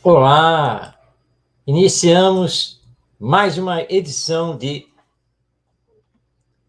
Olá! Iniciamos mais uma edição de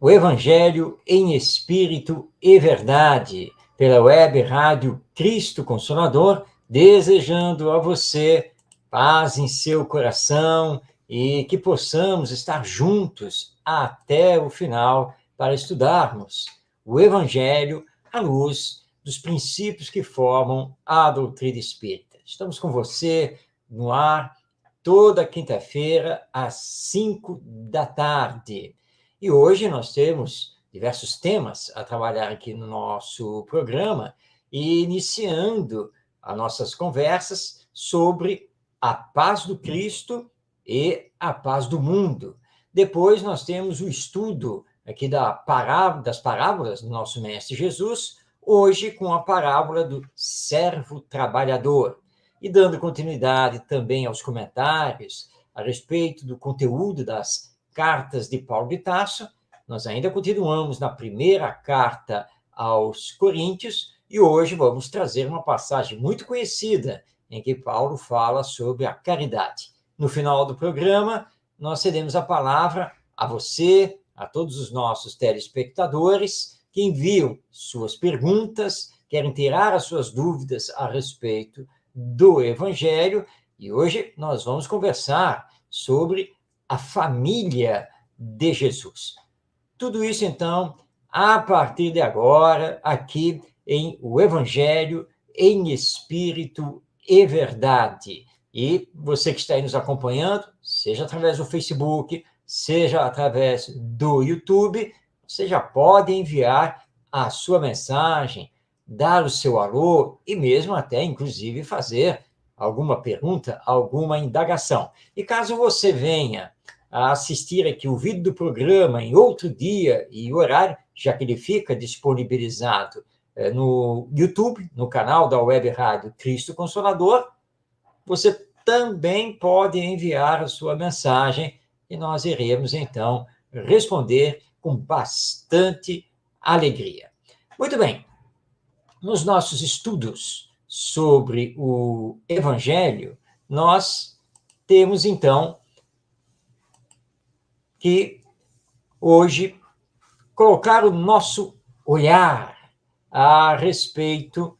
O Evangelho em Espírito e Verdade, pela web rádio Cristo Consolador, desejando a você paz em seu coração e que possamos estar juntos até o final para estudarmos o Evangelho à luz dos princípios que formam a doutrina espírita. Estamos com você no ar toda quinta-feira, às 5 da tarde. E hoje nós temos diversos temas a trabalhar aqui no nosso programa, e iniciando as nossas conversas sobre a paz do Cristo e a paz do mundo. Depois nós temos o estudo aqui das parábolas do nosso Mestre Jesus, hoje com a parábola do servo trabalhador. E dando continuidade também aos comentários a respeito do conteúdo das cartas de Paulo de Tarso, nós ainda continuamos na primeira carta aos Coríntios e hoje vamos trazer uma passagem muito conhecida em que Paulo fala sobre a caridade. No final do programa, nós cedemos a palavra a você, a todos os nossos telespectadores que enviam suas perguntas, querem tirar as suas dúvidas a respeito do Evangelho, e hoje nós vamos conversar sobre a família de Jesus. Tudo isso, então, a partir de agora, aqui em O Evangelho em Espírito e Verdade. E você que está aí nos acompanhando, seja através do Facebook, seja através do YouTube, você já pode enviar a sua mensagem, dar o seu alô e mesmo até, inclusive, fazer alguma pergunta, alguma indagação. E caso você venha a assistir aqui o vídeo do programa em outro dia e horário, já que ele fica disponibilizado no YouTube, no canal da Web Rádio Cristo Consolador, você também pode enviar a sua mensagem e nós iremos, então, responder com bastante alegria. Muito bem. Nos nossos estudos sobre o Evangelho, nós temos, então, que hoje colocar o nosso olhar a respeito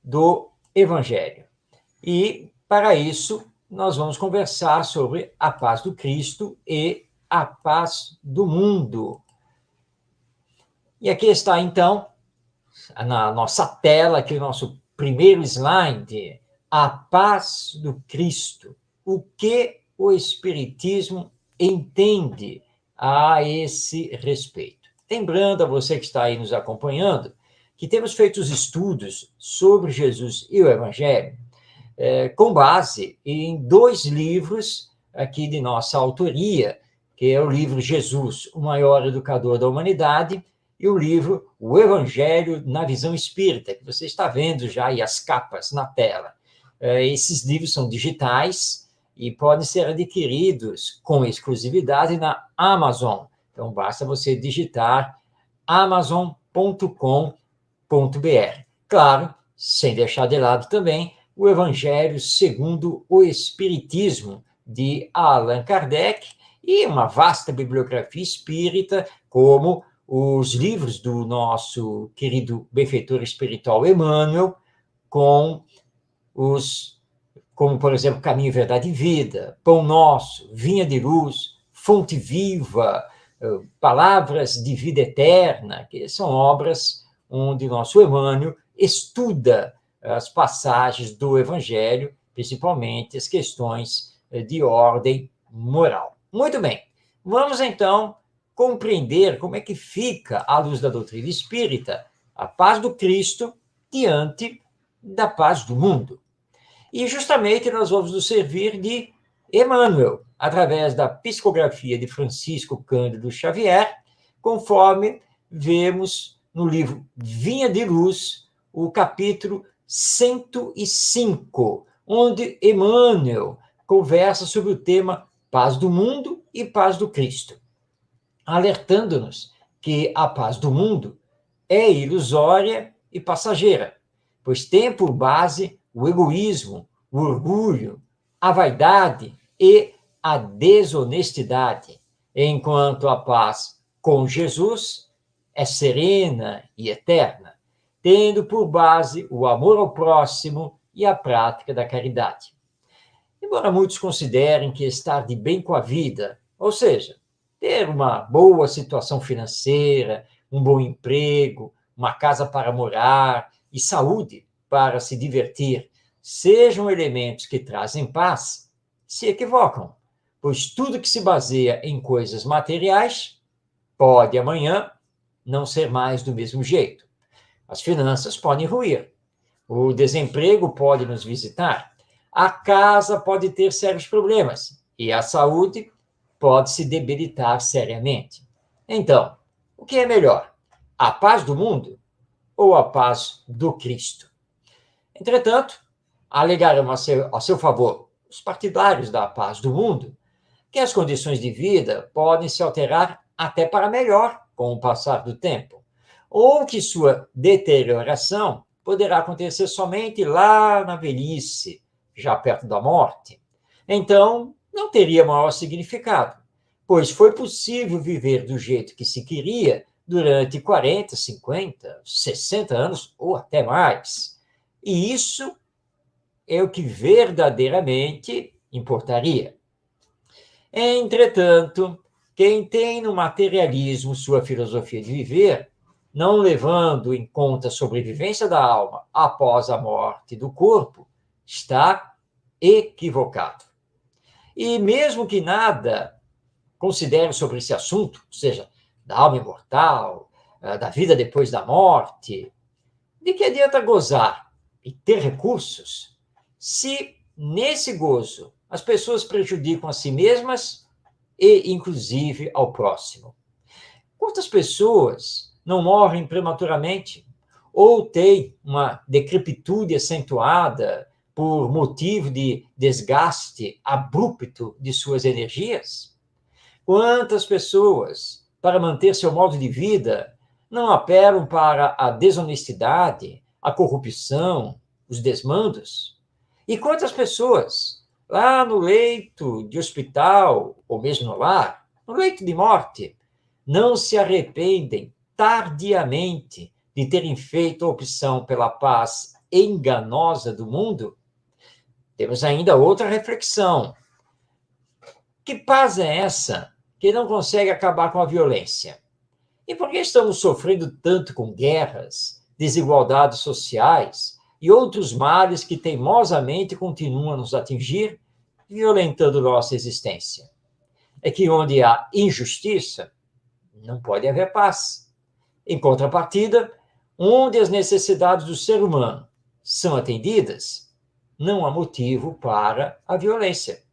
do Evangelho. E, para isso, nós vamos conversar sobre a paz do Cristo e a paz do mundo. E aqui está, então, na nossa tela, aqui o nosso primeiro slide, a paz do Cristo. O que o Espiritismo entende a esse respeito? Lembrando a você que está aí nos acompanhando, que temos feito os estudos sobre Jesus e o Evangelho com base em 2 livros aqui de nossa autoria, que é o livro Jesus, o maior educador da humanidade, e o livro O Evangelho na Visão Espírita, que você está vendo já aí as capas na tela. Esses livros são digitais e podem ser adquiridos com exclusividade na Amazon. Então, basta você digitar amazon.com.br. Claro, sem deixar de lado também o Evangelho segundo o Espiritismo, de Allan Kardec, e uma vasta bibliografia espírita, como os livros do nosso querido benfeitor espiritual Emmanuel, como, por exemplo, Caminho, Verdade e Vida, Pão Nosso, Vinha de Luz, Fonte Viva, Palavras de Vida Eterna, que são obras onde nosso Emmanuel estuda as passagens do Evangelho, principalmente as questões de ordem moral. Muito bem, vamos então compreender como é que fica, à luz da doutrina espírita, a paz do Cristo diante da paz do mundo. E justamente nós vamos nos servir de Emmanuel, através da psicografia de Francisco Cândido Xavier, conforme vemos no livro Vinha de Luz, o capítulo 105, onde Emmanuel conversa sobre o tema paz do mundo e paz do Cristo, alertando-nos que a paz do mundo é ilusória e passageira, pois tem por base o egoísmo, o orgulho, a vaidade e a desonestidade, enquanto a paz com Jesus é serena e eterna, tendo por base o amor ao próximo e a prática da caridade. Embora muitos considerem que estar de bem com a vida, ou seja, ter uma boa situação financeira, um bom emprego, uma casa para morar e saúde para se divertir, sejam elementos que trazem paz, se equivocam, pois tudo que se baseia em coisas materiais pode amanhã não ser mais do mesmo jeito. As finanças podem ruir, o desemprego pode nos visitar, a casa pode ter sérios problemas e a saúde pode se debilitar seriamente. Então, o que é melhor? A paz do mundo ou a paz do Cristo? Entretanto, alegaram a seu favor os partidários da paz do mundo que as condições de vida podem se alterar até para melhor com o passar do tempo, ou que sua deterioração poderá acontecer somente lá na velhice, já perto da morte. Então, não teria maior significado, pois foi possível viver do jeito que se queria durante 40, 50, 60 anos ou até mais. E isso é o que verdadeiramente importaria. Entretanto, quem tem no materialismo sua filosofia de viver, não levando em conta a sobrevivência da alma após a morte do corpo, está equivocado. E mesmo que nada considere sobre esse assunto, ou seja, da alma imortal, da vida depois da morte, de que adianta gozar e ter recursos se, nesse gozo, as pessoas prejudicam a si mesmas e, inclusive, ao próximo? Quantas pessoas não morrem prematuramente ou têm uma decrepitude acentuada por motivo de desgaste abrupto de suas energias? Quantas pessoas, para manter seu modo de vida, não apelam para a desonestidade, a corrupção, os desmandos? E quantas pessoas, lá no leito de hospital, ou mesmo no lar, no leito de morte, não se arrependem tardiamente de terem feito a opção pela paz enganosa do mundo? Temos ainda outra reflexão. Que paz é essa que não consegue acabar com a violência? E por que estamos sofrendo tanto com guerras, desigualdades sociais e outros males que teimosamente continuam a nos atingir, violentando nossa existência? É que onde há injustiça, não pode haver paz. Em contrapartida, onde as necessidades do ser humano são atendidas, não há motivo para a violência.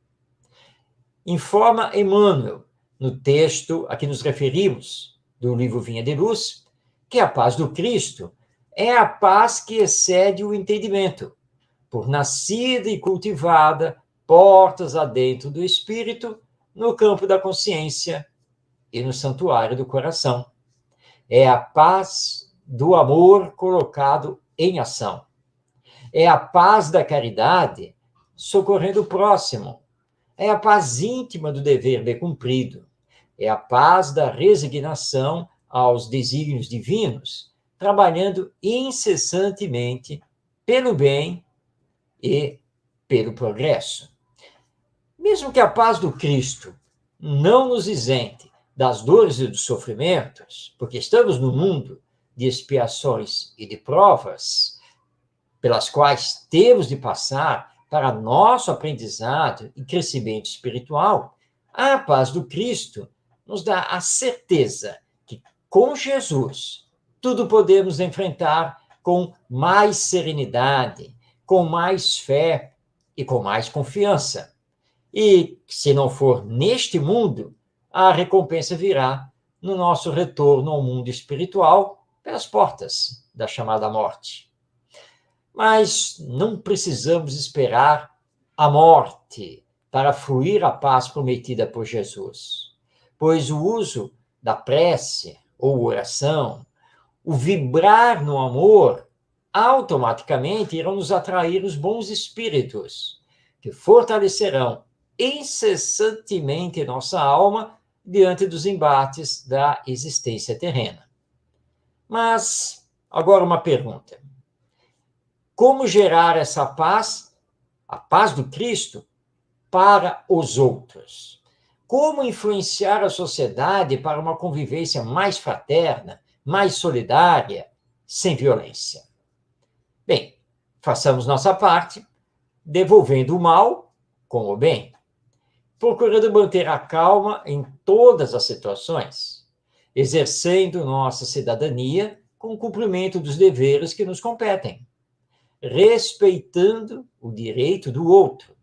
Informa Emmanuel, no texto a que nos referimos, do livro Vinha de Luz, que a paz do Cristo é a paz que excede o entendimento, por nascida e cultivada, portas adentro do espírito, no campo da consciência e no santuário do coração. É a paz do amor colocado em ação. É a paz da caridade socorrendo o próximo. É a paz íntima do dever bem cumprido. É a paz da resignação aos desígnios divinos, trabalhando incessantemente pelo bem e pelo progresso. Mesmo que a paz do Cristo não nos isente das dores e dos sofrimentos, porque estamos no mundo de expiações e de provas, pelas quais temos de passar para nosso aprendizado e crescimento espiritual, a paz do Cristo nos dá a certeza que, com Jesus, tudo podemos enfrentar com mais serenidade, com mais fé e com mais confiança. E, se não for neste mundo, a recompensa virá no nosso retorno ao mundo espiritual pelas portas da chamada morte. Mas não precisamos esperar a morte para fruir a paz prometida por Jesus, pois o uso da prece ou oração, o vibrar no amor, automaticamente irão nos atrair os bons espíritos, que fortalecerão incessantemente nossa alma diante dos embates da existência terrena. Mas, agora uma pergunta. Como gerar essa paz, a paz do Cristo, para os outros? Como influenciar a sociedade para uma convivência mais fraterna, mais solidária, sem violência? Bem, façamos nossa parte, devolvendo o mal com o bem, procurando manter a calma em todas as situações, exercendo nossa cidadania com o cumprimento dos deveres que nos competem, respeitando o direito do outro.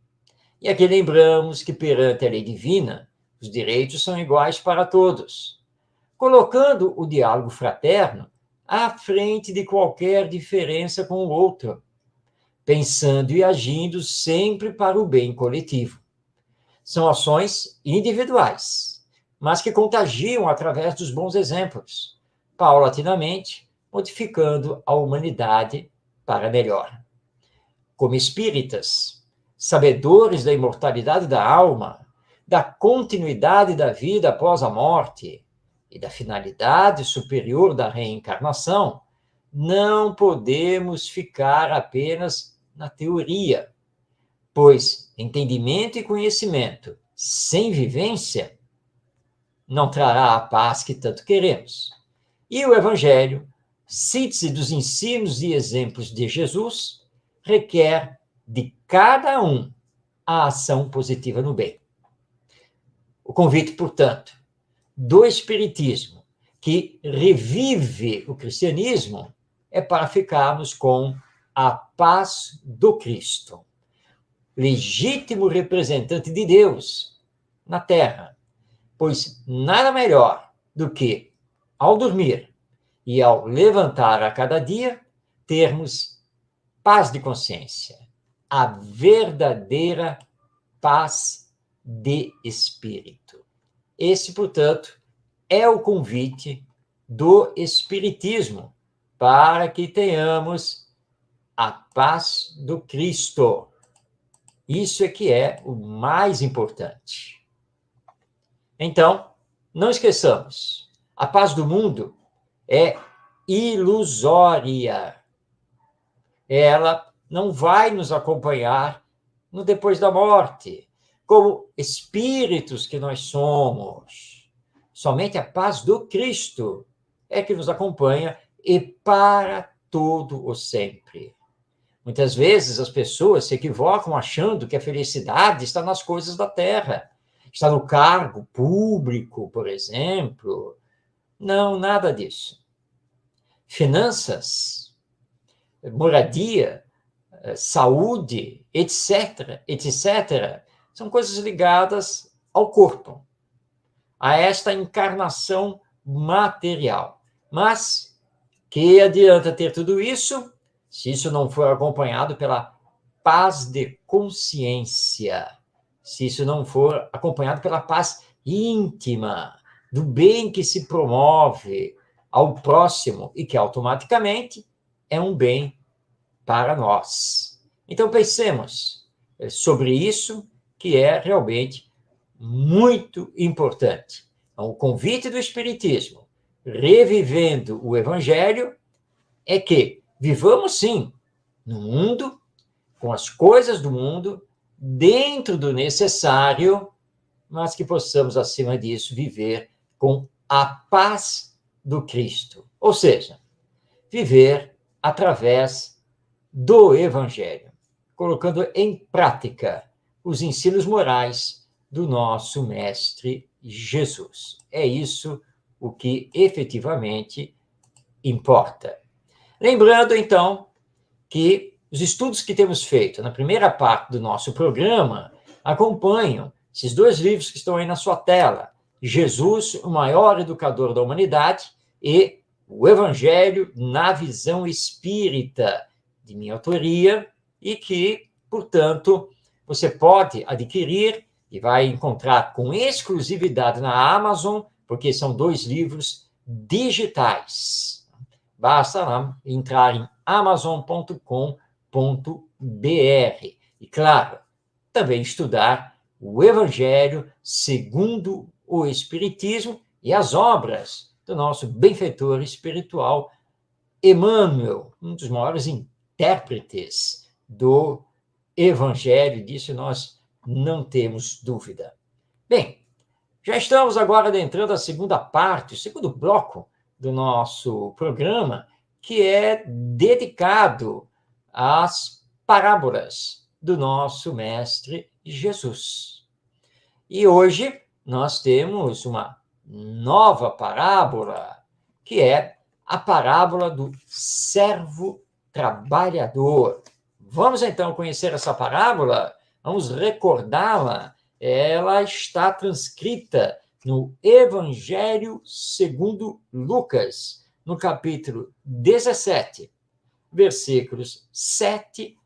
E aqui lembramos que, perante a lei divina, os direitos são iguais para todos, colocando o diálogo fraterno à frente de qualquer diferença com o outro, pensando e agindo sempre para o bem coletivo. São ações individuais, mas que contagiam através dos bons exemplos, paulatinamente modificando a humanidade para melhor. Como espíritas, sabedores da imortalidade da alma, da continuidade da vida após a morte e da finalidade superior da reencarnação, não podemos ficar apenas na teoria, pois entendimento e conhecimento sem vivência não trará a paz que tanto queremos. E o Evangelho, síntese dos ensinos e exemplos de Jesus, requer de cada um a ação positiva no bem. O convite, portanto, do Espiritismo, que revive o cristianismo, é para ficarmos com a paz do Cristo, legítimo representante de Deus na Terra, pois nada melhor do que, ao dormir e ao levantar a cada dia, termos paz de consciência, a verdadeira paz de espírito. Esse, portanto, é o convite do Espiritismo para que tenhamos a paz do Cristo. Isso é que é o mais importante. Então, não esqueçamos, a paz do mundo é ilusória. Ela não vai nos acompanhar no depois da morte, como espíritos que nós somos. Somente a paz do Cristo é que nos acompanha e para todo o sempre. Muitas vezes as pessoas se equivocam achando que a felicidade está nas coisas da terra, está no cargo público, por exemplo. Não, nada disso. Finanças, moradia, saúde, etc., são coisas ligadas ao corpo, a esta encarnação material. Mas que adianta ter tudo isso se isso não for acompanhado pela paz de consciência, se isso não for acompanhado pela paz íntima, do bem que se promove ao próximo e que automaticamente é um bem para nós. Então, pensemos sobre isso, que é realmente muito importante. Então, o convite do Espiritismo, revivendo o Evangelho, é que vivamos, sim, no mundo, com as coisas do mundo, dentro do necessário, mas que possamos, acima disso, viver com a paz do Cristo. Ou seja, viver através do Evangelho, colocando em prática os ensinos morais do nosso Mestre Jesus. É isso o que efetivamente importa. Lembrando, então, que os estudos que temos feito na primeira parte do nosso programa acompanham esses dois livros que estão aí na sua tela: Jesus, o maior educador da humanidade, e o Evangelho na visão espírita, de minha autoria, e que, portanto, você pode adquirir e vai encontrar com exclusividade na Amazon, porque são dois livros digitais. Basta lá entrar em amazon.com.br. E, claro, também estudar o Evangelho segundo o Espiritismo e as obras do nosso benfeitor espiritual, Emmanuel, um dos maiores intérpretes do Evangelho, disso nós não temos dúvida. Bem, já estamos agora adentrando a segunda parte, o segundo bloco do nosso programa, que é dedicado às parábolas do nosso Mestre Jesus. E hoje nós temos uma nova parábola, que é a parábola do servo trabalhador. Vamos então conhecer essa parábola? Vamos recordá-la? Ela está transcrita no Evangelho segundo Lucas, no capítulo 17, versículos 7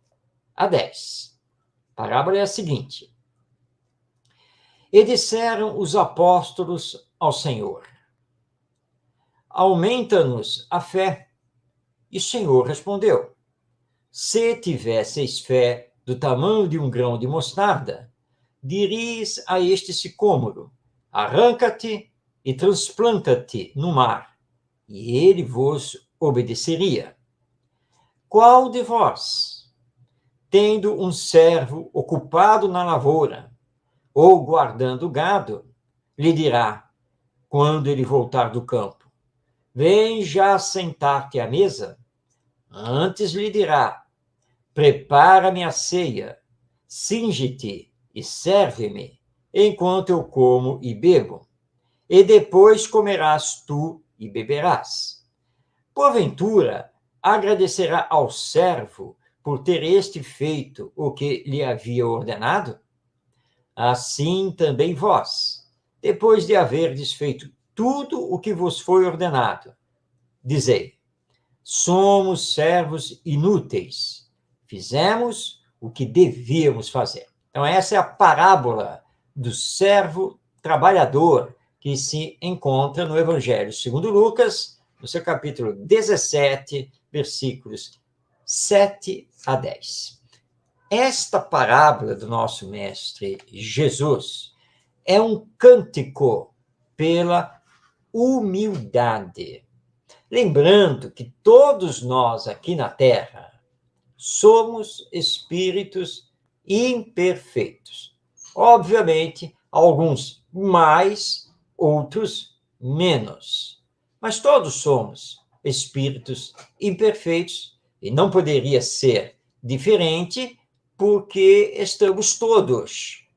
a 10. A parábola é a seguinte: E disseram os apóstolos ao Senhor: Aumenta-nos a fé. E o Senhor respondeu: Se tivesseis fé do tamanho de um grão de mostarda, diris a este sicômoro: Arranca-te e transplanta-te no mar, e ele vos obedeceria. Qual de vós, tendo um servo ocupado na lavoura, ou guardando gado, lhe dirá, quando ele voltar do campo: Vem já sentar-te à mesa? Antes lhe dirá: Prepara-me a ceia, cinge-te e serve-me, enquanto eu como e bebo, e depois comerás tu e beberás. Porventura, agradecerá ao servo por ter este feito o que lhe havia ordenado? Assim também vós, depois de haverdes feito tudo o que vos foi ordenado, dizei: somos servos inúteis, fizemos o que devíamos fazer. Então, essa é a parábola do servo trabalhador que se encontra no Evangelho segundo Lucas, no seu capítulo 17, versículos 7 a 10. Esta parábola do nosso Mestre Jesus é um cântico pela humildade. Lembrando que todos nós aqui na Terra somos espíritos imperfeitos. Obviamente, alguns mais, outros menos. Mas todos somos espíritos imperfeitos e não poderia ser diferente porque estamos todos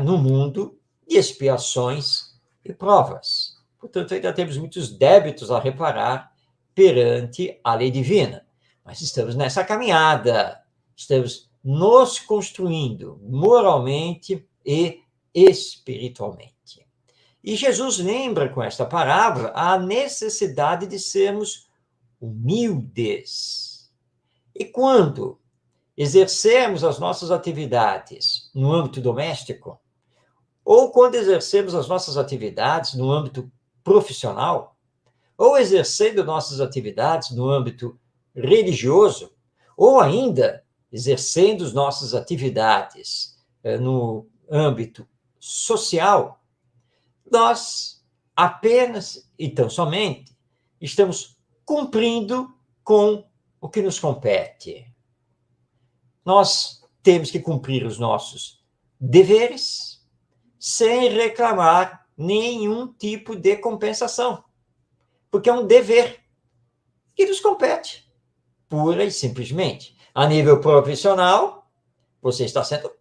no mundo de expiações e provas. Portanto, ainda temos muitos débitos a reparar perante a lei divina. Mas estamos nessa caminhada, estamos nos construindo moralmente e espiritualmente. E Jesus lembra com esta parábola a necessidade de sermos humildes. E quando exercermos as nossas atividades no âmbito doméstico, ou quando exercemos as nossas atividades no âmbito profissional, ou exercendo nossas atividades no âmbito religioso, ou ainda exercendo as nossas atividades no âmbito social, nós apenas e tão somente estamos cumprindo com o que nos compete. Nós temos que cumprir os nossos deveres sem reclamar nenhum tipo de compensação, porque é um dever que nos compete, pura e simplesmente. A nível profissional, você está sendo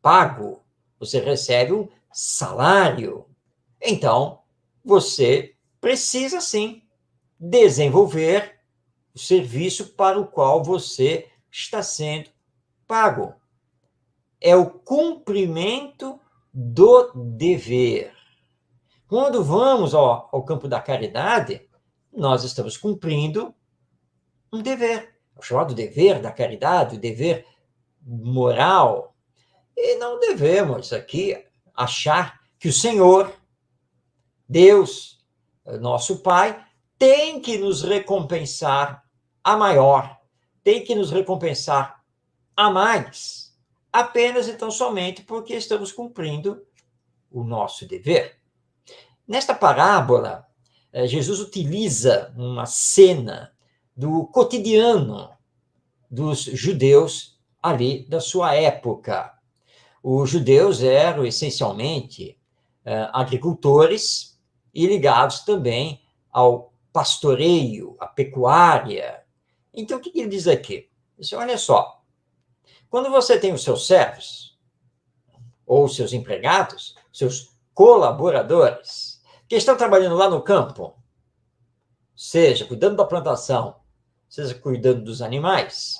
pago, você recebe um salário. Então, você precisa, sim, desenvolver o serviço para o qual você está sendo pago. É o cumprimento do dever. Quando vamos ao campo da caridade, nós estamos cumprindo um dever, o chamado dever da caridade, o dever moral. E não devemos aqui achar que o Senhor, Deus, nosso Pai, tem que nos recompensar a maior, tem que nos recompensar a mais, apenas então somente porque estamos cumprindo o nosso dever. Nesta parábola, Jesus utiliza uma cena do cotidiano dos judeus ali da sua época. Os judeus eram essencialmente agricultores e ligados também ao pastoreio, à pecuária. Então, o que ele diz aqui? Ele diz, olha só, quando você tem os seus servos, ou seus empregados, seus colaboradores, que estão trabalhando lá no campo, seja cuidando da plantação, seja cuidando dos animais,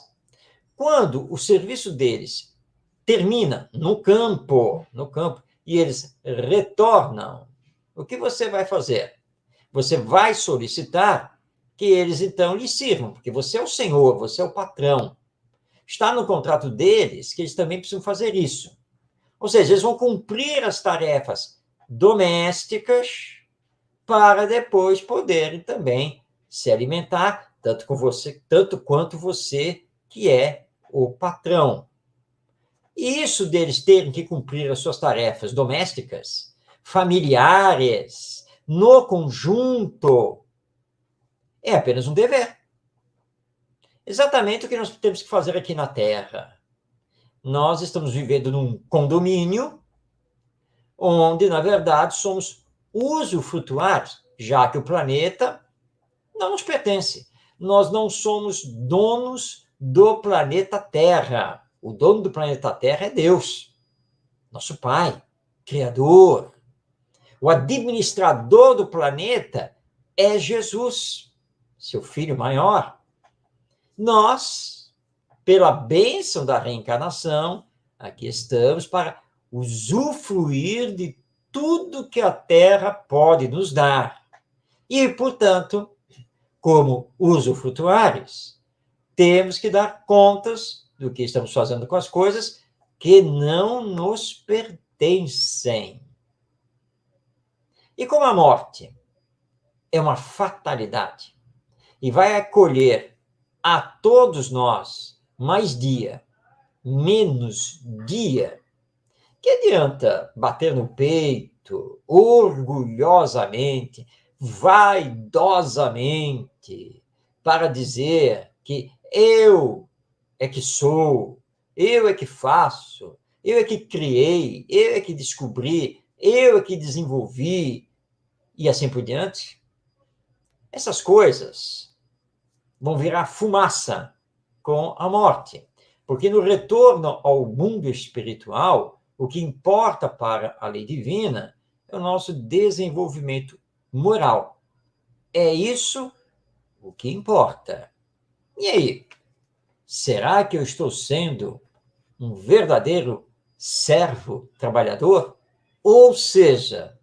quando o serviço deles termina no campo, e eles retornam, o que você vai fazer? Você vai solicitar que eles, então, lhe sirvam, porque você é o senhor, você é o patrão. Está no contrato deles que eles também precisam fazer isso. Ou seja, eles vão cumprir as tarefas domésticas para depois poderem também se alimentar, tanto quanto você, que é o patrão. E isso deles terem que cumprir as suas tarefas domésticas, familiares, no conjunto, é apenas um dever. Exatamente o que nós temos que fazer aqui na Terra. Nós estamos vivendo num condomínio onde, na verdade, somos usufrutuários, já que o planeta não nos pertence. Nós não somos donos do planeta Terra. O dono do planeta Terra é Deus, nosso Pai, Criador. O administrador do planeta é Jesus, seu Filho maior. Nós, pela bênção da reencarnação, aqui estamos para usufruir de tudo que a Terra pode nos dar. E, portanto, como usufrutuários, temos que dar contas do que estamos fazendo com as coisas que não nos pertencem. E como a morte é uma fatalidade e vai acolher a todos nós mais dia, menos dia, que adianta bater no peito orgulhosamente, vaidosamente, para dizer que eu é que sou, eu é que faço, eu é que criei, eu é que descobri, eu é que desenvolvi, e assim por diante? Essas coisas vão virar fumaça com a morte, porque no retorno ao mundo espiritual, o que importa para a lei divina é o nosso desenvolvimento moral. É isso o que importa. E aí? Será que eu estou sendo um verdadeiro servo trabalhador? Ou seja,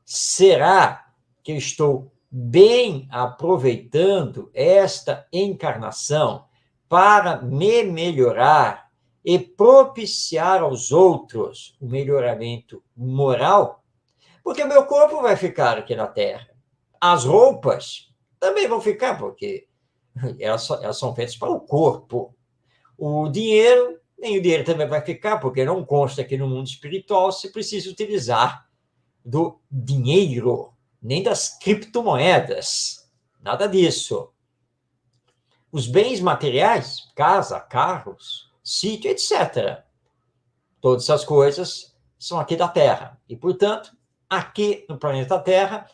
será que eu estou bem aproveitando esta encarnação para me melhorar e propiciar aos outros o melhoramento moral? Porque o meu corpo vai ficar aqui na Terra. As roupas também vão ficar, porque elas são feitas para o corpo. O dinheiro, nem o dinheiro também vai ficar, porque não consta que no mundo espiritual se precisa utilizar do dinheiro, nem das criptomoedas, nada disso. Os bens materiais, casa, carros, sítio, etc. Todas essas coisas são aqui da Terra. E, portanto, aqui no planeta Terra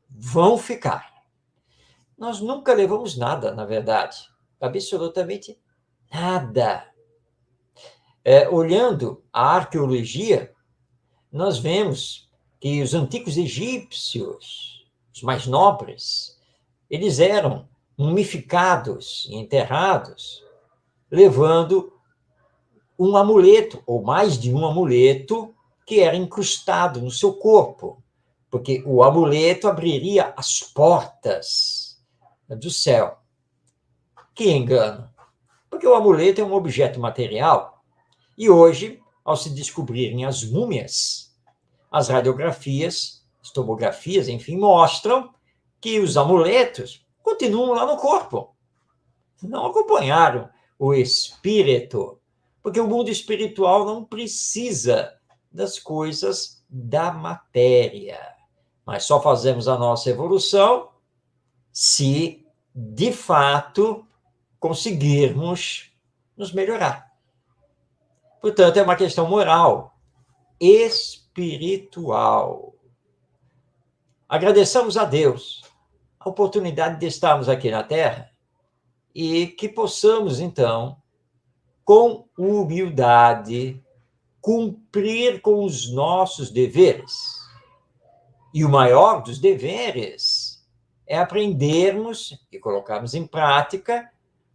vão ficar. Nós nunca levamos nada, na verdade. Absolutamente nada. Olhando a arqueologia, nós vemos que os antigos egípcios, os mais nobres, eles eram mumificados e enterrados, levando um amuleto, ou mais de um amuleto, que era incrustado no seu corpo, porque o amuleto abriria as portas do céu. Que engano! Porque o amuleto é um objeto material, e hoje, ao se descobrirem as múmias, as radiografias, as tomografias, enfim, mostram que os amuletos continuam lá no corpo. Não acompanharam o espírito. Porque o mundo espiritual não precisa das coisas da matéria. Mas só fazemos a nossa evolução se, de fato, conseguirmos nos melhorar. Portanto, é uma questão moral, espiritual. Agradeçamos a Deus a oportunidade de estarmos aqui na Terra e que possamos, então, com humildade, cumprir com os nossos deveres. E o maior dos deveres é aprendermos e colocarmos em prática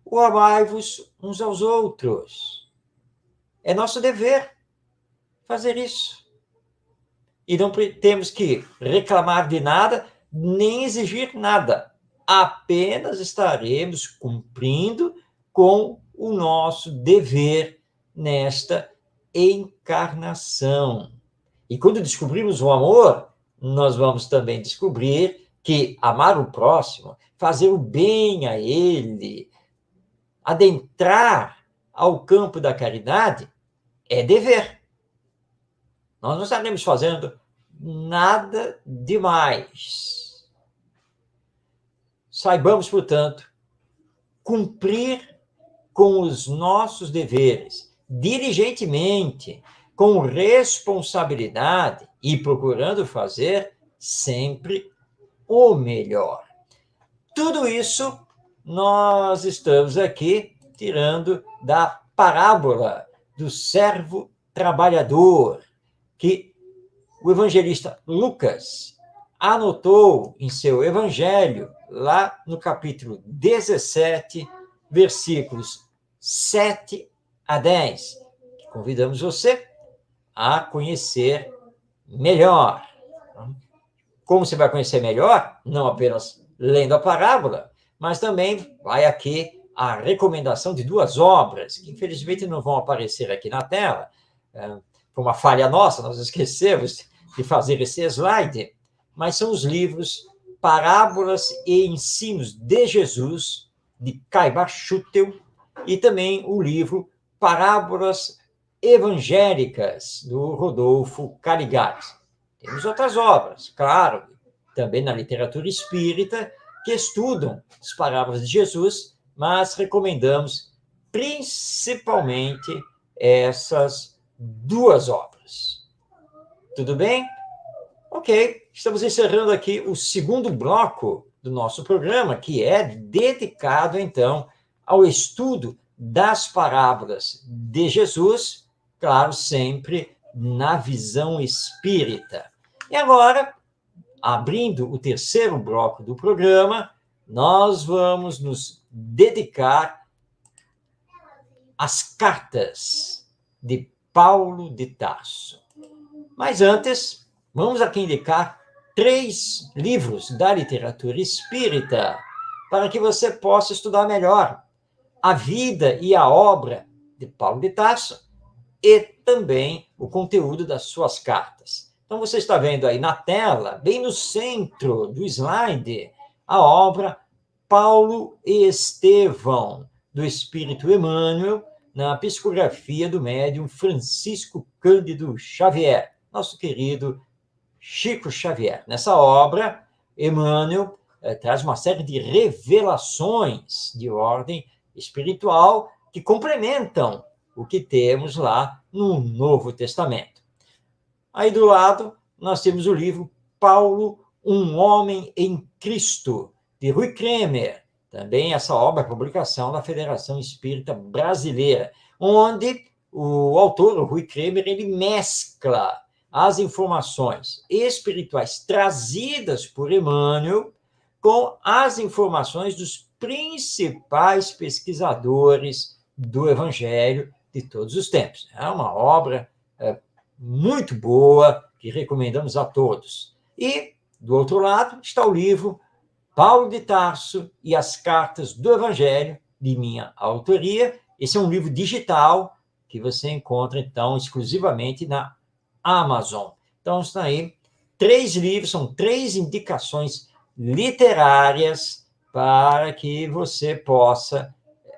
o amai-vos uns aos outros. É nosso dever fazer isso. E não temos que reclamar de nada, nem exigir nada. Apenas estaremos cumprindo com o nosso dever nesta encarnação. E quando descobrimos o amor, nós vamos também descobrir que amar o próximo, fazer o bem a ele, adentrar ao campo da caridade, é dever. Nós não estaremos fazendo nada demais. Saibamos, portanto, cumprir com os nossos deveres, diligentemente, com responsabilidade e procurando fazer sempre o melhor. Tudo isso nós estamos aqui tirando da parábola do servo trabalhador, que o evangelista Lucas anotou em seu evangelho, lá no capítulo 17, versículos 7 a 10. Convidamos você a conhecer melhor. Como você vai conhecer melhor? Não apenas lendo a parábola, mas também vai aqui a recomendação de duas obras, que infelizmente não vão aparecer aqui na tela. Foi uma falha nossa, nós esquecemos de fazer esse slide, mas são os livros Parábolas e Ensinos de Jesus, de Caibar Schutel, e também o livro Parábolas Evangélicas, do Rodolfo Caligari. Temos outras obras, claro, também na literatura espírita, que estudam as parábolas de Jesus, mas recomendamos principalmente essas duas obras. Tudo bem? Ok, estamos encerrando aqui o segundo bloco do nosso programa, que é dedicado, então, ao estudo das parábolas de Jesus, claro, sempre na visão espírita. E agora, abrindo o terceiro bloco do programa, nós vamos nos dedicar às cartas de Paulo de Tarso. Mas antes, vamos aqui indicar 3 livros da literatura espírita para que você possa estudar melhor a vida e a obra de Paulo de Tarso e também o conteúdo das suas cartas. Então, você está vendo aí na tela, bem no centro do slide, a obra Paulo e Estevão, do Espírito Emmanuel, na psicografia do médium Francisco Cândido Xavier, nosso querido Chico Xavier. Nessa obra, Emmanuel traz uma série de revelações de ordem espiritual que complementam o que temos lá no Novo Testamento. Aí do lado, nós temos o livro Paulo, um homem em Cristo, de Rui Kremer. Também essa obra é publicação da Federação Espírita Brasileira, onde o autor, o Rui Kremer, ele mescla as informações espirituais trazidas por Emmanuel com as informações dos principais pesquisadores do Evangelho de todos os tempos. É uma obra muito boa, que recomendamos a todos. E, do outro lado, está o livro Paulo de Tarso e as Cartas do Evangelho, de minha autoria. Esse é um livro digital que você encontra, então, exclusivamente na Amazon. Então, estão aí 3 livros, são 3 indicações literárias para que você possa,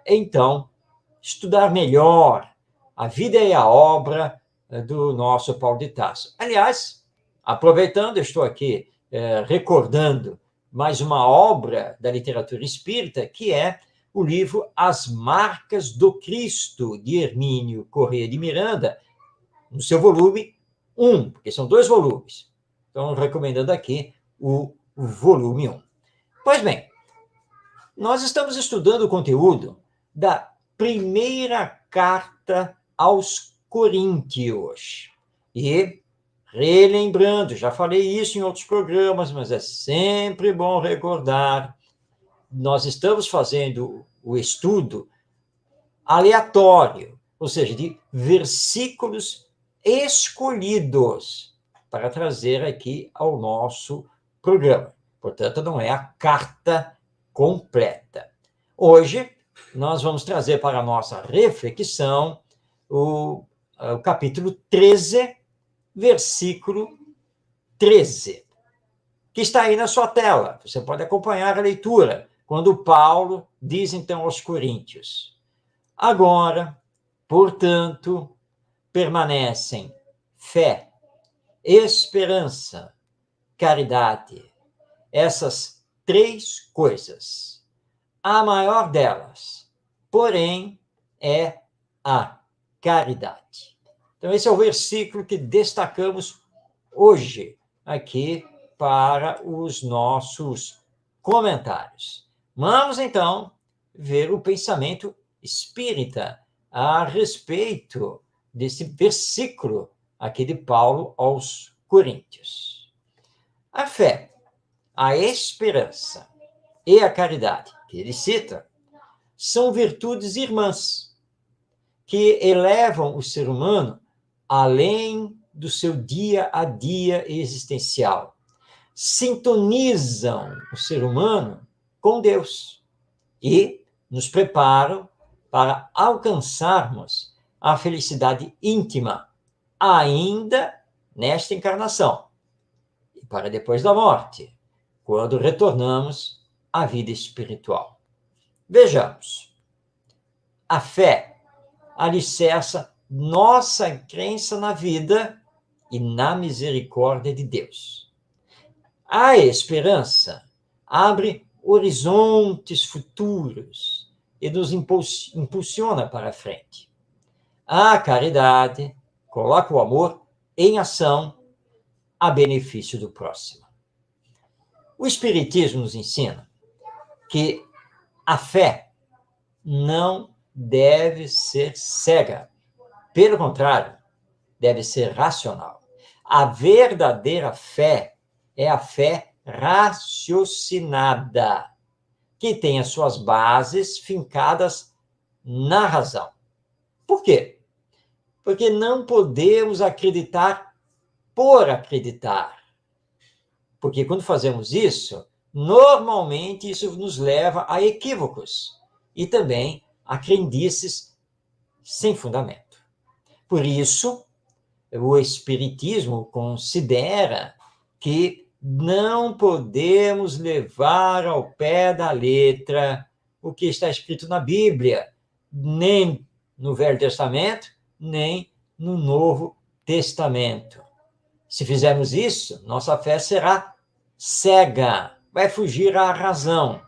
então, estudar melhor a vida e a obra do nosso Paulo de Tarso. Aliás, aproveitando, eu estou aqui recordando mais uma obra da literatura espírita, que é o livro As Marcas do Cristo, de Hermínio Corrêa de Miranda, no seu volume 1, porque são 2 volumes. Então, recomendando aqui o volume 1. Pois bem, nós estamos estudando o conteúdo da primeira carta aos Coríntios. E, relembrando, já falei isso em outros programas, mas é sempre bom recordar, nós estamos fazendo o estudo aleatório, ou seja, de versículos escolhidos para trazer aqui ao nosso programa. Portanto, não é a carta completa. Hoje, nós vamos trazer para a nossa reflexão o capítulo 13, versículo 13, que está aí na sua tela. Você pode acompanhar a leitura, quando Paulo diz, então, aos Coríntios: agora, portanto, permanecem fé, esperança, caridade. Essas 3 coisas. A maior delas, porém, é a caridade. Então, esse é o versículo que destacamos hoje aqui para os nossos comentários. Vamos, então, ver o pensamento espírita a respeito desse versículo aqui de Paulo aos Coríntios. A fé, a esperança e a caridade, que ele cita, são virtudes irmãs que elevam o ser humano além do seu dia a dia existencial, sintonizam o ser humano com Deus e nos preparam para alcançarmos a felicidade íntima, ainda nesta encarnação, e para depois da morte, quando retornamos à vida espiritual. Vejamos. A fé alicerça nossa crença na vida e na misericórdia de Deus. A esperança abre horizontes futuros e nos impulsiona para a frente. A caridade coloca o amor em ação a benefício do próximo. O Espiritismo nos ensina que a fé não deve ser cega. Pelo contrário, deve ser racional. A verdadeira fé é a fé raciocinada, que tem as suas bases fincadas na razão. Por quê? Porque não podemos acreditar por acreditar. Porque quando fazemos isso, normalmente isso nos leva a equívocos e também a crendices sem fundamento. Por isso, o Espiritismo considera que não podemos levar ao pé da letra o que está escrito na Bíblia, nem no Velho Testamento, nem no Novo Testamento. Se fizermos isso, nossa fé será cega, vai fugir à razão.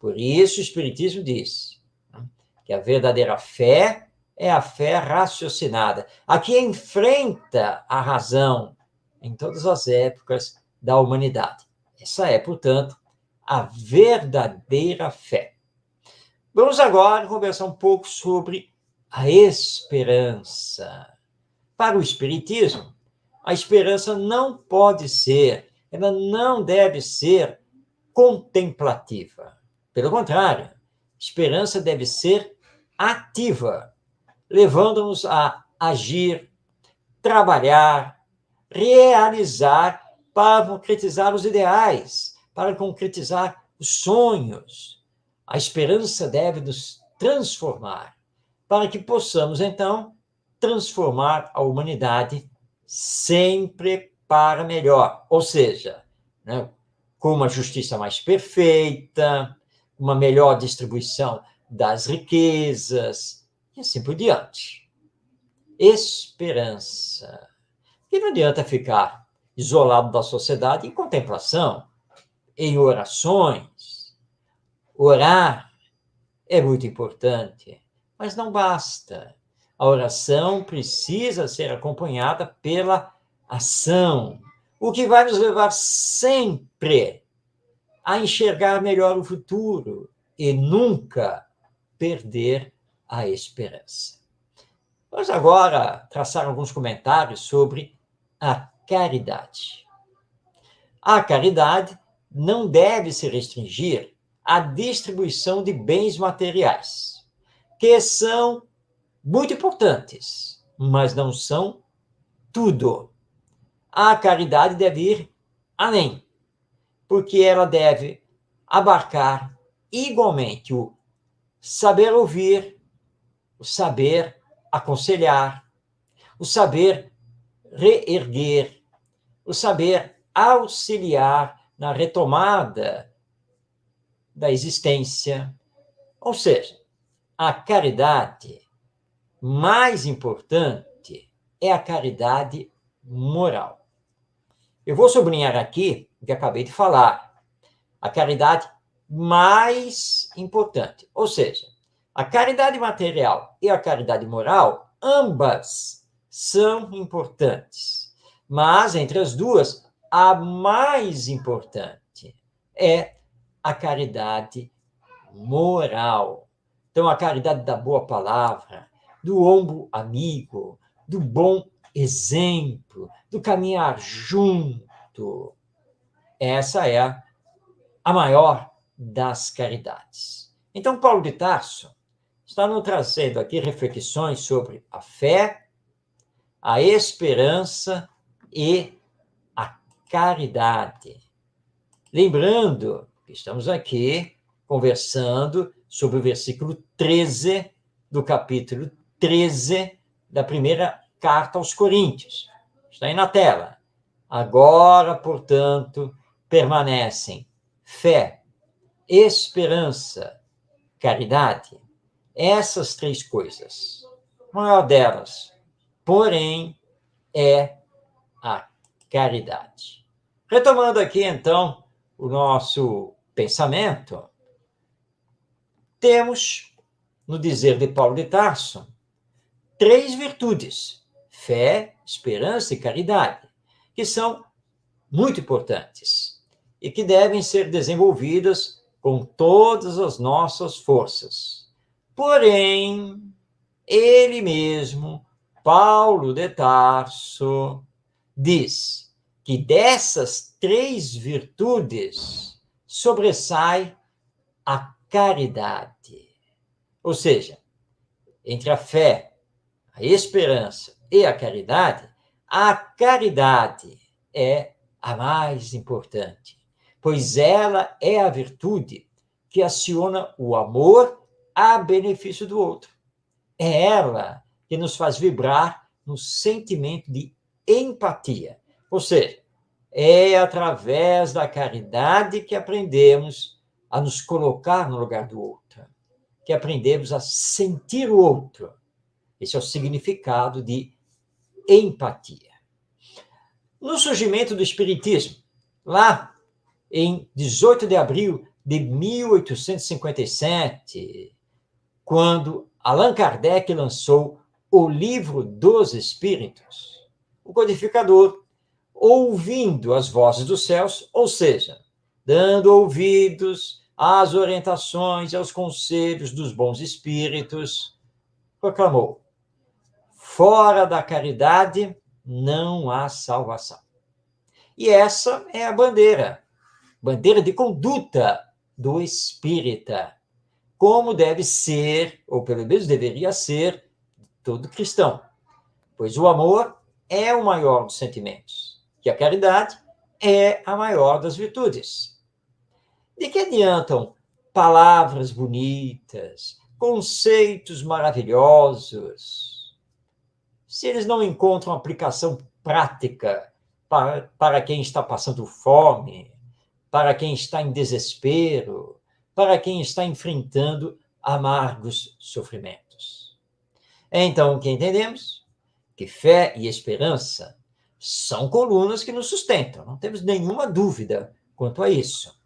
Por isso, o Espiritismo diz que a verdadeira fé é a fé raciocinada, a que enfrenta a razão em todas as épocas da humanidade. Essa é, portanto, a verdadeira fé. Vamos agora conversar um pouco sobre a esperança. Para o Espiritismo, a esperança não pode ser, ela não deve ser contemplativa. Pelo contrário, esperança deve ser ativa, levando-nos a agir, trabalhar, realizar para concretizar os ideais, para concretizar os sonhos. A esperança deve nos transformar, para que possamos, então, transformar a humanidade sempre para melhor. Ou seja, né, com uma justiça mais perfeita, uma melhor distribuição das riquezas, e assim por diante. esperança. E não adianta ficar isolado da sociedade em contemplação, em orações. Orar é muito importante, mas não basta. A oração precisa ser acompanhada pela ação, o que vai nos levar sempre a enxergar melhor o futuro e nunca perder a esperança. Vamos agora traçar alguns comentários sobre a caridade. A caridade não deve se restringir à distribuição de bens materiais, que são muito importantes, mas não são tudo. A caridade deve ir além, porque ela deve abarcar igualmente o saber ouvir, o saber aconselhar, o saber reerguer, o saber auxiliar na retomada da existência. Ou seja, a caridade mais importante é a caridade moral. Eu vou sublinhar aqui o que acabei de falar. A caridade mais importante. Ou seja, a caridade material e a caridade moral, ambas são importantes. Mas, entre as duas, a mais importante é a caridade moral. Então, a caridade da boa palavra, do ombro amigo, do bom exemplo, do caminhar junto. Essa é a maior das caridades. Então, Paulo de Tarso está nos trazendo aqui reflexões sobre a fé, a esperança e a caridade. Lembrando que estamos aqui conversando sobre o versículo 13 do capítulo 13 da primeira carta aos Coríntios. Está aí na tela. Agora, portanto, permanecem fé, esperança, caridade. Essas três coisas. A maior delas, porém, é a caridade. Retomando aqui, então, o nosso pensamento, temos, no dizer de Paulo de Tarso, três virtudes: fé, esperança e caridade, que são muito importantes e que devem ser desenvolvidas com todas as nossas forças. Porém, ele mesmo, Paulo de Tarso, diz que dessas três virtudes sobressai a caridade. Ou seja, entre a fé, a esperança e a caridade é a mais importante, pois ela é a virtude que aciona o amor a benefício do outro. É ela que nos faz vibrar no sentimento de empatia. Ou seja, é através da caridade que aprendemos a nos colocar no lugar do outro, que aprendemos a sentir o outro. Esse é o significado de empatia. No surgimento do Espiritismo, lá em 18 de abril de 1857, quando Allan Kardec lançou o Livro dos Espíritos, o codificador, ouvindo as vozes dos céus, ou seja, dando ouvidos às orientações e aos conselhos dos bons espíritos, proclamou: fora da caridade não há salvação. E essa é a bandeira de conduta do espírita, como deve ser, ou pelo menos deveria ser, todo cristão. Pois o amor é o maior dos sentimentos, e a caridade é a maior das virtudes. De que adiantam palavras bonitas, conceitos maravilhosos, se eles não encontram aplicação prática para quem está passando fome, para quem está em desespero, para quem está enfrentando amargos sofrimentos? Então, o que entendemos? que fé e esperança são colunas que nos sustentam, não temos nenhuma dúvida quanto a isso.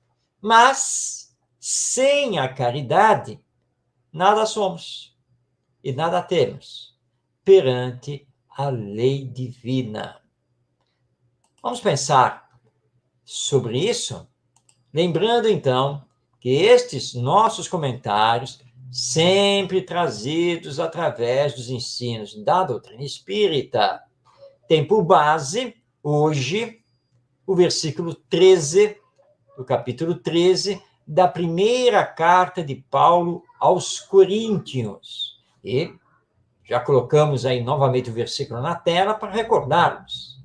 Mas, sem a caridade, nada somos e nada temos perante a lei divina. Vamos pensar sobre isso, lembrando, então, que estes nossos comentários, sempre trazidos através dos ensinos da doutrina espírita, têm por base, hoje, o versículo 13, do capítulo 13, da primeira carta de Paulo aos Coríntios. E já colocamos aí novamente o versículo na tela para recordarmos.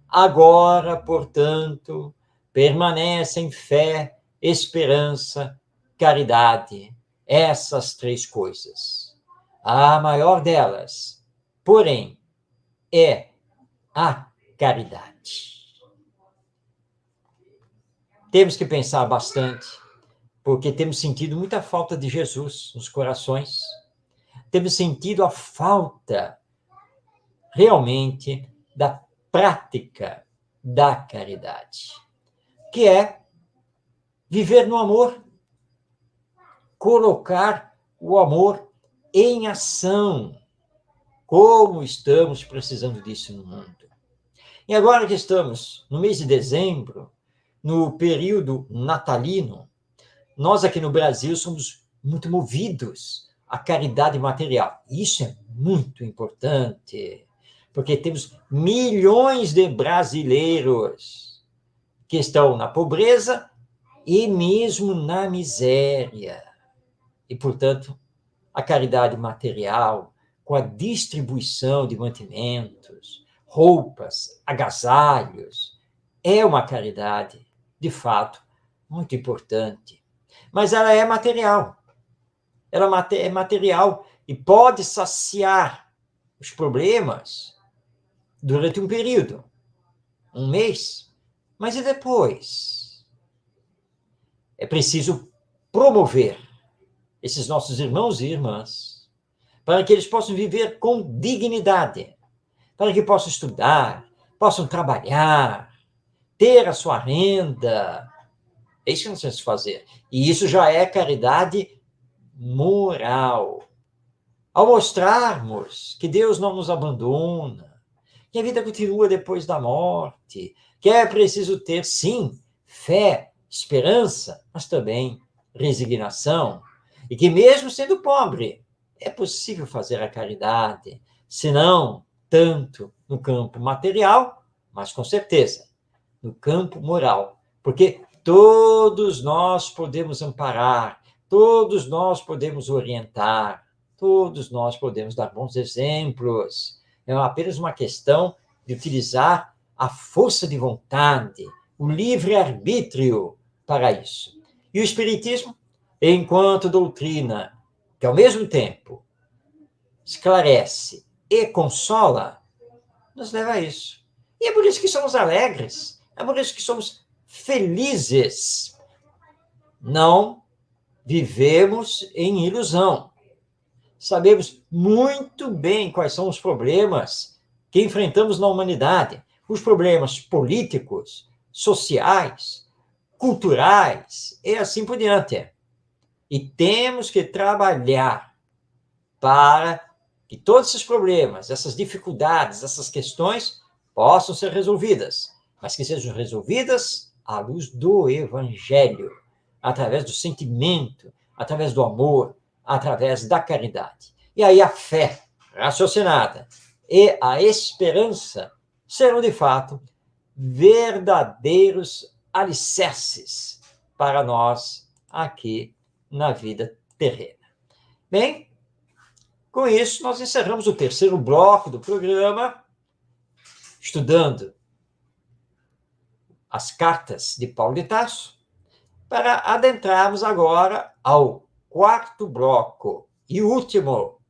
Agora, portanto, permanecem fé, esperança, caridade, essas três coisas. A maior delas, porém, é a caridade. Temos que pensar bastante, porque temos sentido muita falta de Jesus nos corações. Temos sentido a falta, realmente, da prática da caridade, que é viver no amor, colocar o amor em ação. Como estamos precisando disso no mundo. E agora que estamos no mês de dezembro, no período natalino, nós aqui no Brasil somos muito movidos à caridade material. Isso é muito importante, porque temos milhões de brasileiros que estão na pobreza e mesmo na miséria. E, portanto, a caridade material, com a distribuição de mantimentos, roupas, agasalhos, é uma caridade, de fato, muito importante. Mas ela é material. Ela é material e pode saciar os problemas durante um período, um mês, mas e depois? É preciso promover esses nossos irmãos e irmãs para que eles possam viver com dignidade, para que possam estudar, possam trabalhar, ter a sua renda. É isso que nós temos que fazer. E isso já é caridade moral. Ao mostrarmos que Deus não nos abandona, que a vida continua depois da morte, que é preciso ter, sim, fé, esperança, mas também resignação, e que mesmo sendo pobre, é possível fazer a caridade, se não tanto no campo material, mas com certeza no campo moral, porque todos nós podemos amparar, todos nós podemos orientar, todos nós podemos dar bons exemplos. É apenas uma questão de utilizar a força de vontade, o livre-arbítrio para isso. E o Espiritismo, enquanto doutrina, que ao mesmo tempo esclarece e consola, nos leva a isso. E é por isso que somos alegres, é por isso que somos felizes. Não vivemos em ilusão. Sabemos muito bem quais são os problemas que enfrentamos na humanidade, os problemas políticos, sociais, culturais e assim por diante. E temos que trabalhar para que todos esses problemas, essas dificuldades, essas questões possam ser resolvidas, mas que sejam resolvidas à luz do Evangelho, através do sentimento, através do amor, através da caridade. E aí a fé raciocinada e a esperança serão, de fato, verdadeiros alicerces para nós aqui na vida terrena. Bem, com isso, nós encerramos o terceiro bloco do programa, estudando as cartas de Paulo de Tarso, para adentrarmos agora ao quarto bloco e último,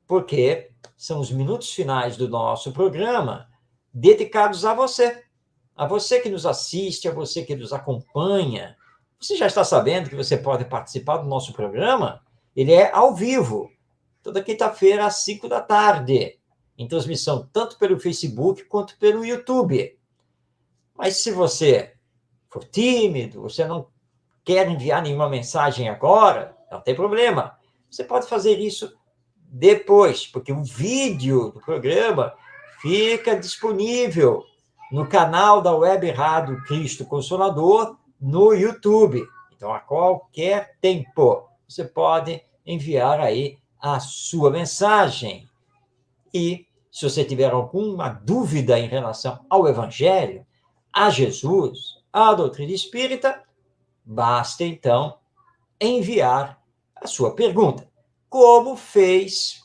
porque são os minutos finais do nosso programa dedicados a você que nos assiste, a você que nos acompanha. Você já está sabendo que você pode participar do nosso programa? Ele é ao vivo, toda quinta-feira às 5 da tarde. em transmissão tanto pelo Facebook quanto pelo YouTube. Mas se você for tímido, você não quer enviar nenhuma mensagem agora, não tem problema. Você pode fazer isso depois, porque o vídeo do programa fica disponível no canal da Web Rádio Cristo Consolador no YouTube. Então, a qualquer tempo, você pode enviar aí a sua mensagem. E, se você tiver alguma dúvida em relação ao Evangelho, a Jesus, à doutrina espírita, basta, então, enviar a sua pergunta, como fez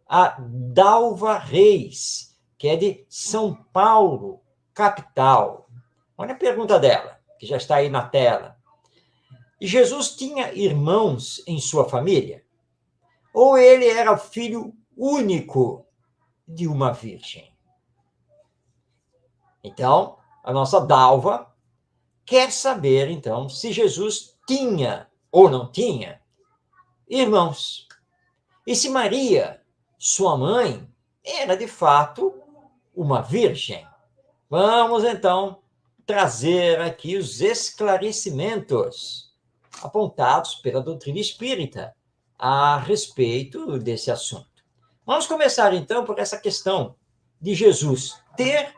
a Dalva Reis, que é de São Paulo, capital. Olha a pergunta dela, que já está aí na tela. Jesus tinha irmãos em sua família? Ou ele era filho único de uma virgem? Então, a nossa Dalva quer saber, então, se Jesus tinha ou não tinha irmãos. E se Maria, sua mãe, era de fato uma virgem. Vamos, então, trazer aqui os esclarecimentos apontados pela doutrina espírita a respeito desse assunto. Vamos começar, então, por essa questão de Jesus ter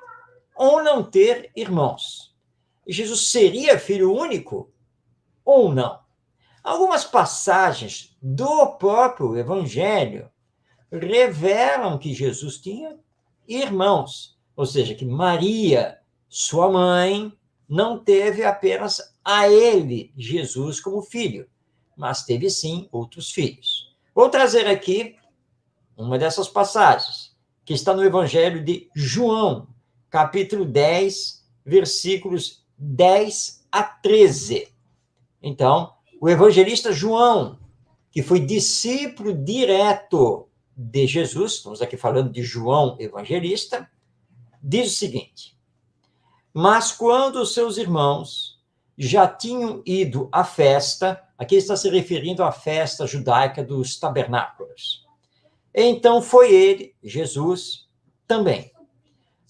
ou não ter irmãos. Jesus seria filho único ou não? Algumas passagens do próprio Evangelho revelam que Jesus tinha irmãos, ou seja, que Maria, sua mãe, não teve apenas a ele, Jesus, como filho, mas teve sim outros filhos. Vou trazer aqui uma dessas passagens, que está no Evangelho de João, capítulo 10, versículos 10 a 13. Então, o evangelista João, que foi discípulo direto de Jesus, estamos aqui falando de João evangelista, diz o seguinte: mas quando os seus irmãos já tinham ido à festa, aqui está se referindo à festa judaica dos tabernáculos, então foi ele, Jesus, também,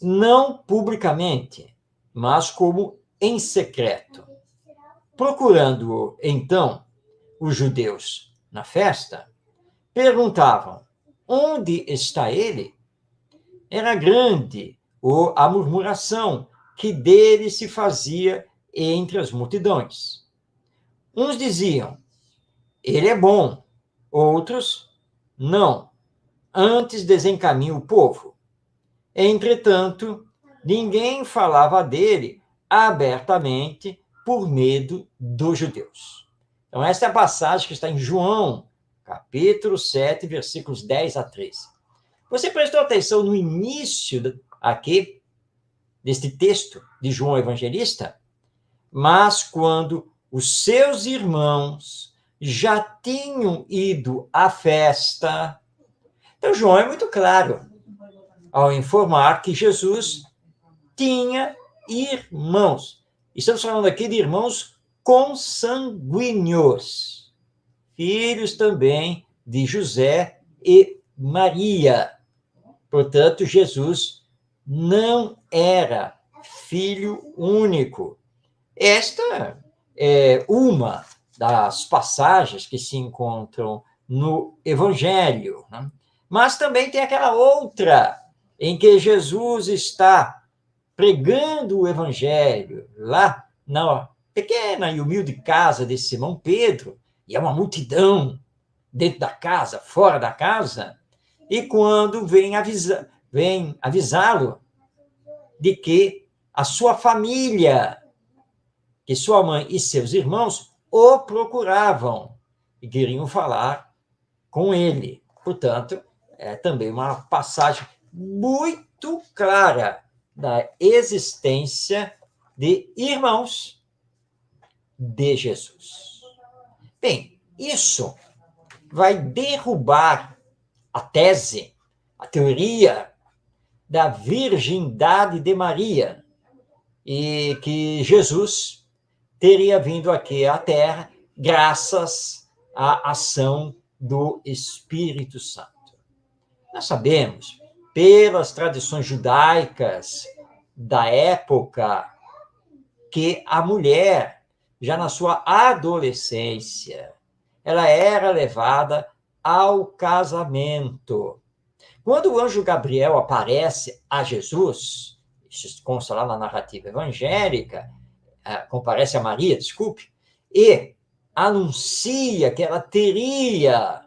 não publicamente, mas como em secreto. Procurando-o, então, os judeus na festa, perguntavam: onde está ele? Era grande a murmuração que dele se fazia entre as multidões. Uns diziam: ele é bom, outros: não, antes desencaminha o povo. Entretanto, ninguém falava dele abertamente por medo dos judeus. Então, esta é a passagem que está em João, capítulo 7, versículos 10 a 13. Você prestou atenção no início aqui deste texto de João Evangelista? Mas quando os seus irmãos já tinham ido à festa. Então, João é muito claro ao informar que Jesus tinha irmãos. Estamos falando aqui de irmãos consanguíneos, filhos também de José e Maria. Portanto, Jesus não era filho único. Esta é uma das passagens que se encontram no Evangelho, né? Mas também tem aquela outra em que Jesus está pregando o Evangelho lá na pequena e humilde casa de Simão Pedro, e é uma multidão dentro da casa, fora da casa, e quando vem avisá-lo de que a sua família, que sua mãe e seus irmãos o procuravam e queriam falar com ele. Portanto, é também uma passagem muito clara da existência de irmãos de Jesus. Bem, isso vai derrubar a tese, a teoria da virgindade de Maria e que Jesus teria vindo aqui à Terra graças à ação do Espírito Santo. Nós sabemos pelas tradições judaicas da época, que a mulher, já na sua adolescência, ela era levada ao casamento. Quando o anjo Gabriel aparece a Jesus, isso consta lá na narrativa evangélica, comparece a Maria, desculpe, e anuncia que ela teria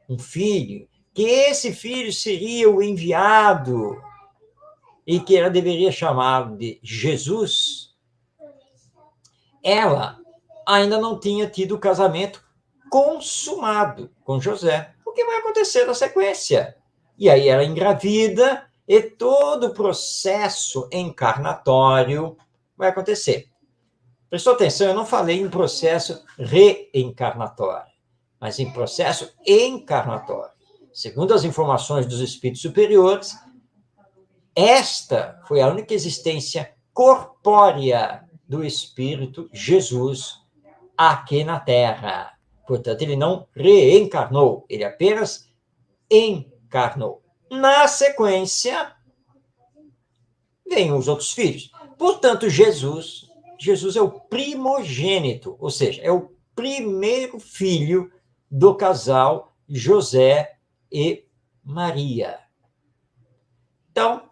um filho, que esse filho seria o enviado e que ela deveria chamar de Jesus, ela ainda não tinha tido o casamento consumado com José. O que vai acontecer na sequência? E aí ela engravida e todo o processo encarnatório vai acontecer. Prestou atenção, eu não falei em processo reencarnatório, mas em processo encarnatório. Segundo as informações dos espíritos superiores, esta foi a única existência corpórea do Espírito Jesus aqui na Terra. Portanto, ele não reencarnou, ele apenas encarnou. Na sequência, vêm os outros filhos. Portanto, Jesus é o primogênito, ou seja, é o primeiro filho do casal José e Maria. Então,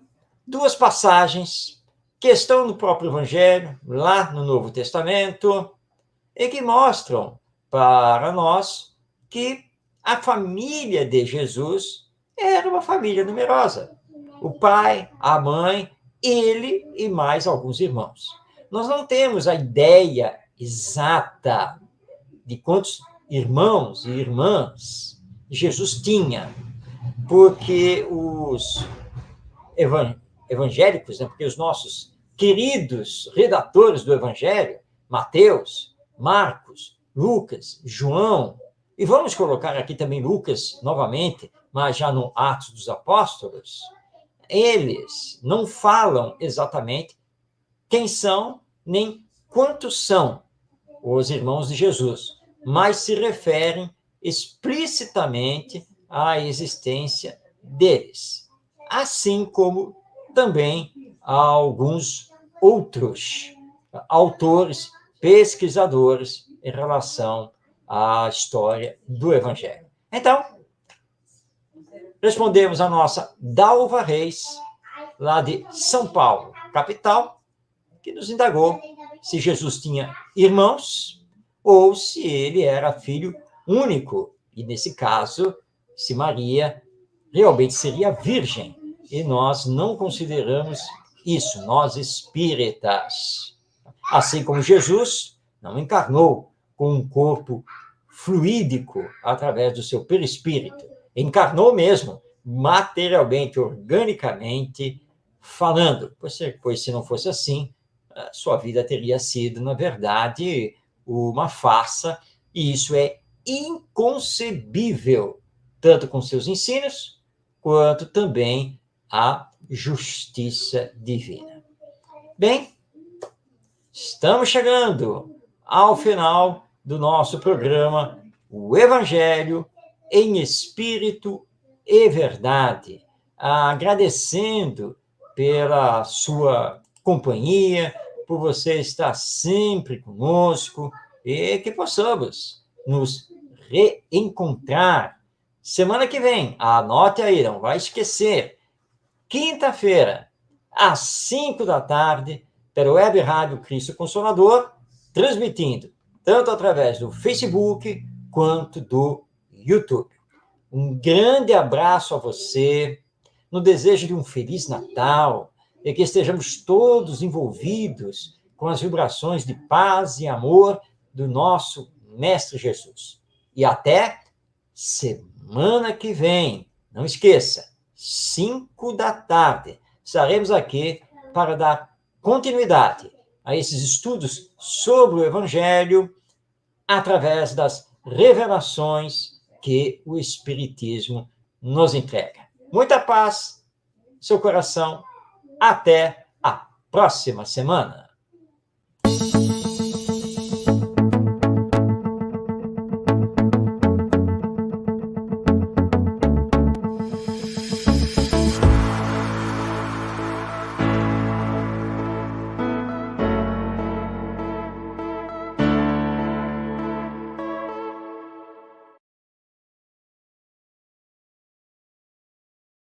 duas passagens que estão no próprio Evangelho, lá no Novo Testamento, e que mostram para nós que a família de Jesus era uma família numerosa. O pai, a mãe, ele e mais alguns irmãos. Nós não temos a ideia exata de quantos irmãos e irmãs Jesus tinha, porque os evangélicos, né, porque os nossos queridos redatores do Evangelho, Mateus, Marcos, Lucas, João, e vamos colocar aqui também Lucas novamente, mas já no Atos dos Apóstolos, eles não falam exatamente quem são, nem quantos são os irmãos de Jesus, mas se referem explicitamente à existência deles, assim como também a alguns outros autores, pesquisadores em relação à história do Evangelho. Então, respondemos a nossa Dalva Reis, lá de São Paulo, capital, que nos indagou se Jesus tinha irmãos ou se ele era filho único. E, nesse caso, se Maria realmente seria virgem. E nós não consideramos isso, nós espíritas. Assim como Jesus não encarnou com um corpo fluídico através do seu perispírito. Encarnou mesmo, materialmente, organicamente falando. Pois se não fosse assim, sua vida teria sido, na verdade, uma farsa, e isso é inconcebível, tanto com seus ensinos, quanto também a justiça divina. Bem, estamos chegando ao final do nosso programa, o Evangelho em Espírito e Verdade, agradecendo pela sua companhia, por você estar sempre conosco e que possamos nos reencontrar semana que vem. Anote aí, não vai esquecer. Quinta-feira, às 5 da tarde, pela Web Rádio Cristo Consolador, transmitindo tanto através do Facebook quanto do YouTube. Um grande abraço a você, no desejo de um Feliz Natal, e que estejamos todos envolvidos com as vibrações de paz e amor do nosso Mestre Jesus. E até semana que vem. Não esqueça, 5 da tarde, estaremos aqui para dar continuidade a esses estudos sobre o Evangelho através das revelações que o Espiritismo nos entrega. Muita paz, seu coração. Até a próxima semana.